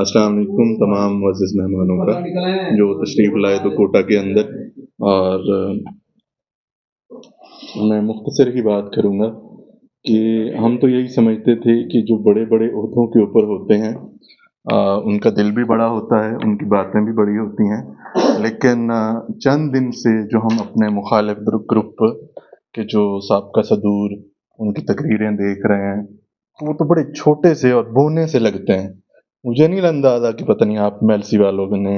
अस्सलाम वालेकुम तमाम मुअज़्ज़िज़ मेहमानों का जो तशरीफ़ लाए तो कोटा के अंदर। और मैं मुख्तसर ही बात करूँगा कि हम तो यही समझते थे कि जो बड़े बड़े ओहदों के ऊपर होते हैं उनका दिल भी बड़ा होता है, उनकी बातें भी बड़ी होती हैं, लेकिन चंद दिन से जो हम अपने मुखालिफ ग्रुप के जो साबका सदूर उनकी तकरीरें देख रहे हैं, वो तो बड़े छोटे से और बौने से लगते हैं। मुझे नहीं अंदाज़ा कि पता नहीं आप मेलसी वालों ने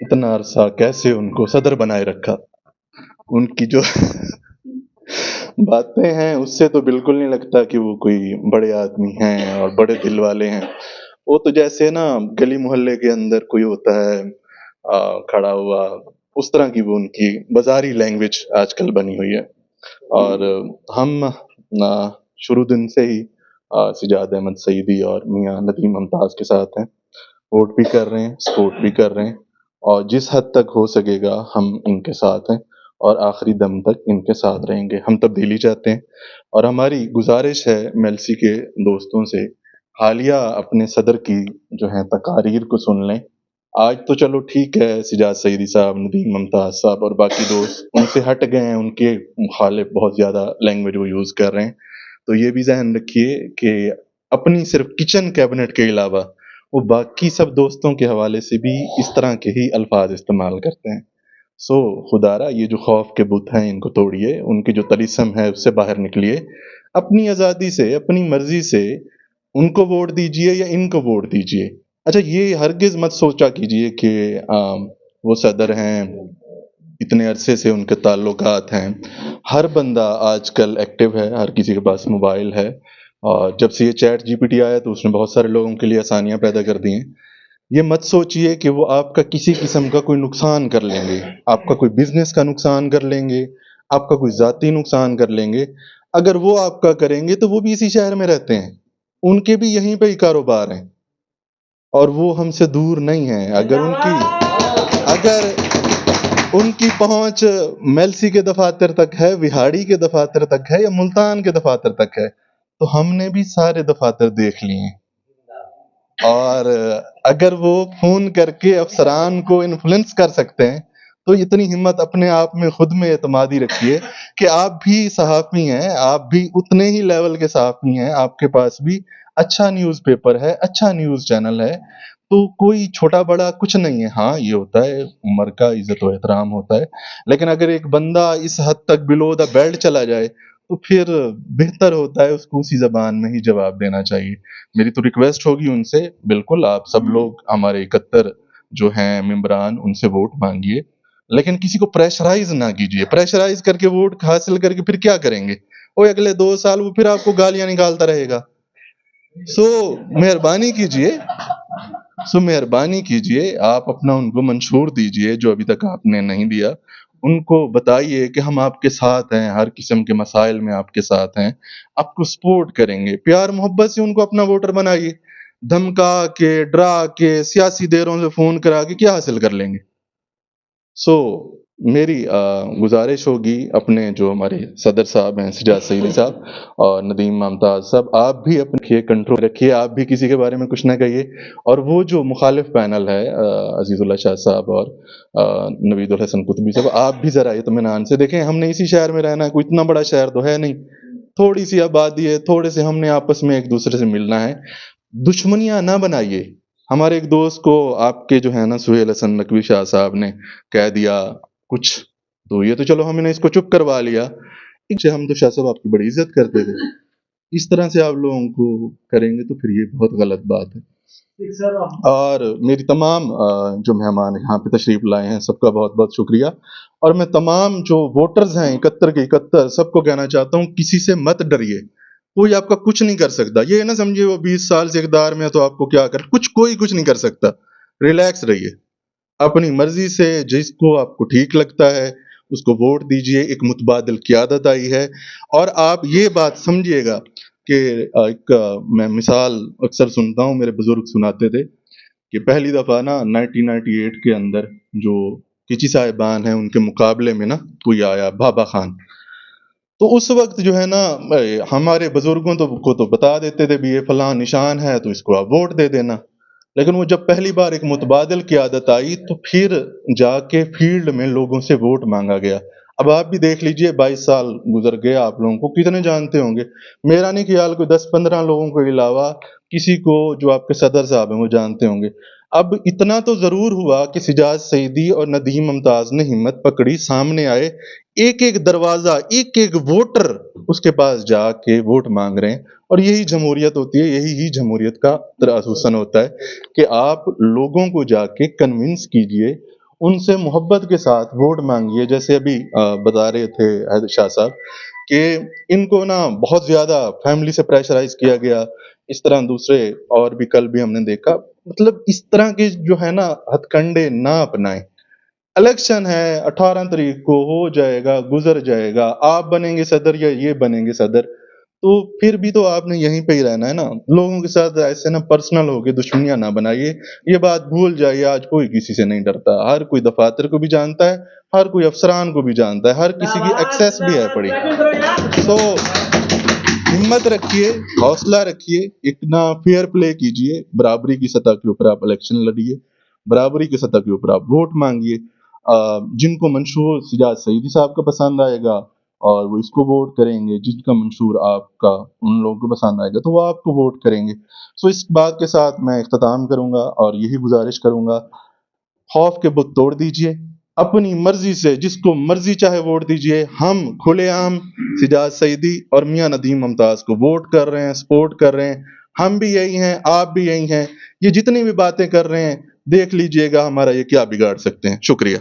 इतना अरसा कैसे उनको सदर बनाए रखा। उनकी जो बातें हैं उससे तो बिल्कुल नहीं लगता कि वो कोई बड़े आदमी हैं और बड़े दिल वाले हैं। वो तो जैसे ना गली मोहल्ले के अंदर कोई होता है खड़ा हुआ, उस तरह की वो उनकी बाज़ारी लैंग्वेज आजकल बनी हुई है। और हम शुरू दिन से ही सिजाद अहमद सईदी और मियाँ नदीम मुमताज़ के साथ हैं। वोट भी कर रहे हैं, सपोर्ट भी कर रहे हैं, और जिस हद तक हो सकेगा हम इनके साथ हैं और आखिरी दम तक इनके साथ रहेंगे। हम तब्दीली चाहते हैं और हमारी गुजारिश है मेलसी के दोस्तों से, हालिया अपने सदर की जो है तकारीर को सुन लें। आज तो चलो ठीक है, सिजाद सईदी साहब, नदीम मुमताज़ साहब और बाकी दोस्त उनसे हट गए हैं, उनके मुखालिफ बहुत ज़्यादा लैंग्वेज वो यूज़ कर रहे हैं। तो ये भी ज़हन रखिए कि अपनी सिर्फ किचन कैबिनेट के अलावा वो बाकी सब दोस्तों के हवाले से भी इस तरह के ही अल्फाज इस्तेमाल करते हैं। सो खुदारा ये जो खौफ के बुत हैं इनको तोड़िए, उनकी जो तलिस्म है उससे बाहर निकलिए, अपनी आज़ादी से, अपनी मर्जी से उनको वोट दीजिए या इनको वोट दीजिए। अच्छा, ये हरगिज़ मत सोचा कीजिए कि वो सदर हैं, इतने अरसे से उनके ताल्लुकात हैं। हर बंदा आजकल एक्टिव है, हर किसी के पास मोबाइल है, और जब से ये चैट जीपीटी आया तो उसने बहुत सारे लोगों के लिए आसानियाँ पैदा कर दी हैं। ये मत सोचिए कि वो आपका किसी किस्म का कोई नुकसान कर लेंगे, आपका कोई बिज़नेस का नुकसान कर लेंगे, आपका कोई ज़ाती नुकसान कर लेंगे। अगर वो आपका करेंगे तो वो भी इसी शहर में रहते हैं, उनके भी यहीं पे ही कारोबार हैं और वो हमसे दूर नहीं हैं। अगर उनकी पहुँच मेलसी के दफ़ातर तक है, विहाड़ी के दफ़ातर तक है या मुल्तान के दफ़ातर तक है, तो हमने भी सारे दफ़ातर देख लिए हैं। और अगर वो फ़ोन करके अफ़सरान को इन्फ्लुएंस कर सकते हैं, तो इतनी हिम्मत अपने आप में खुद में एतमादी रखिए कि आप भी सहाफ़ी हैं, आप भी उतने ही लेवल के सहाफ़ी हैं, आपके पास भी अच्छा न्यूज़पेपर है, अच्छा न्यूज़ चैनल है, तो कोई छोटा-बड़ा कुछ नहीं है। हाँ, ये होता है, उम्र का इज़्ज़त व एहतराम होता है, लेकिन अगर एक बंदा इस हद तक बिलो द बेल्ट चला जाए, तो फिर बेहतर होता है उसको उसी ज़बान में ही जवाब देना चाहिए। मेरी तो रिक्वेस्ट होगी उनसे, बिल्कुल आप सब लोग हमारे 71 जो हैं मेंबरान, उनसे वोट मांगिए, लेकिन किसी को प्रेशराइज ना कीजिए। प्रेशराइज करके वोट हासिल करके फिर क्या करेंगे? वो अगले 2 साल वो फिर आपको गालियां निकालता रहेगा। सो मेहरबानी कीजिए, मेहरबानी कीजिए, आप अपना उनको मंशूर दीजिए जो अभी तक आपने नहीं दिया। उनको बताइए कि हम आपके साथ हैं, हर किस्म के मसाइल में आपके साथ हैं, आपको सपोर्ट करेंगे। प्यार मोहब्बत से उनको अपना वोटर बनाइए। धमका के, डरा के, सियासी देरों से फ़ोन करा के क्या हासिल कर लेंगे? सो मेरी गुज़ारिश होगी अपने जो हमारे सदर साहब हैं, सिजाद सईदी साहब और नदीम मुमताज़ साहब, आप भी अपने कंट्रोल रखिए, आप भी किसी के बारे में कुछ ना कहिए। और वो जो मुखालिफ पैनल है अज़ीज़ुल्लाह शाह साहब और नवीदुल हसन कुतबी साहब, आप भी ज़रा इत्मीनान से देखें। हमने इसी शहर में रहना है, कोई इतना बड़ा शहर तो है नहीं, थोड़ी सी आबादी है, थोड़े से हमने आपस में एक दूसरे से मिलना है। दुश्मनियाँ ना बनाइए। हमारे एक दोस्त को आपके जो है ना सुहेल हसन नकवी शाह साहब ने कह दिया कुछ, तो ये तो चलो हमने इसको चुप करवा लिया। इनसे हम तो शाह साहब आपकी बड़ी इज्जत करते थे, इस तरह से आप लोगों को करेंगे तो फिर ये बहुत गलत बात है। और मेरी तमाम जो मेहमान यहाँ पे तशरीफ़ लाए हैं सबका बहुत बहुत शुक्रिया। और मैं तमाम जो वोटर्स हैं 71 के 71 सबको कहना चाहता हूँ, किसी से मत डरिए, कोई आपका कुछ नहीं कर सकता। ये ना समझिए वो 20 साल से इक़्तिदार में है तो आपको क्या कर, कोई कुछ नहीं कर सकता। रिलैक्स रहिए, अपनी मर्जी से जिसको आपको ठीक लगता है उसको वोट दीजिए। एक मुतबादिल क़ियादत आई है। और आप ये बात समझिएगा कि मैं मिसाल अक्सर सुनता हूँ, मेरे बुजुर्ग सुनाते थे कि पहली दफ़ा ना 1998 के अंदर जो किची साहिबान हैं उनके मुकाबले में ना कोई आया, बाबा खान। तो उस वक्त जो है ना हमारे बुजुर्गों को तो बता देते थे भी ये फलां निशान है तो इसको आप वोट दे देना। लेकिन वो जब पहली बार एक मुतबादिल की आदत आई तो फिर जाके फील्ड में लोगों से वोट मांगा गया। अब आप भी देख लीजिए 22 साल गुजर गए, आप लोगों को कितने जानते होंगे। मेरा नहीं ख्याल कोई 10-15 लोगों के अलावा किसी को जो आपके सदर साहब हैं वो जानते होंगे। अब इतना तो जरूर हुआ कि सिजाद सईदी और नदीम मुमताज ने हिम्मत पकड़ी, सामने आए, एक एक दरवाजा, एक एक वोटर उसके पास जाके वोट मांग रहे हैं। और यही जमहूरियत होती है, यही ही जमहूरियत का तरअसूसन होता है कि आप लोगों को जाके कन्विंस कीजिए, उनसे मोहब्बत के साथ वोट मांगिए। जैसे अभी बता रहे थे हैदर शाह साहब कि इनको ना बहुत ज्यादा फैमिली से प्रेशराइज किया गया, इस तरह दूसरे और भी कल भी हमने देखा। मतलब इस तरह के जो है ना हथकंडे ना अपनाएं। इलेक्शन है 18 तारीख को, हो जाएगा, गुजर जाएगा, आप बनेंगे सदर या ये बनेंगे सदर, तो फिर भी तो आपने यहीं पे ही रहना है ना। लोगों के साथ ऐसे ना पर्सनल होके दुश्मनियां ना बनाइए, ये बात भूल जाइए। आज कोई किसी से नहीं डरता, हर कोई दफातर को भी जानता है, हर कोई अफसरान को भी जानता है, हर किसी की एक्सेस भी है पड़ी। तो हिम्मत रखिए, हौसला रखिए, एक ना फेयर प्ले कीजिए, बराबरी की सतह के ऊपर आप इलेक्शन लड़िए, बराबरी की सतह के ऊपर आप वोट मांगिए। जिनको मंशूर सिजाद सईदी साहब का पसंद आएगा और वो इसको वोट करेंगे, जिनका मंशूर आपका उन लोगों को पसंद आएगा तो वो आपको वोट करेंगे। सो इस बात के साथ मैं इख्तिताम करूंगा और यही गुजारिश करूंगा, खौफ के बुत तोड़ दीजिए, अपनी मर्जी से जिसको मर्जी चाहे वोट दीजिए। हम खुलेआम सिजाद सईदी और मियां नदीम मुमताज को वोट कर रहे हैं, सपोर्ट कर रहे हैं। हम भी यही हैं, आप भी यही हैं। ये जितनी भी बातें कर रहे हैं देख लीजिएगा हमारा ये क्या बिगाड़ सकते हैं। शुक्रिया।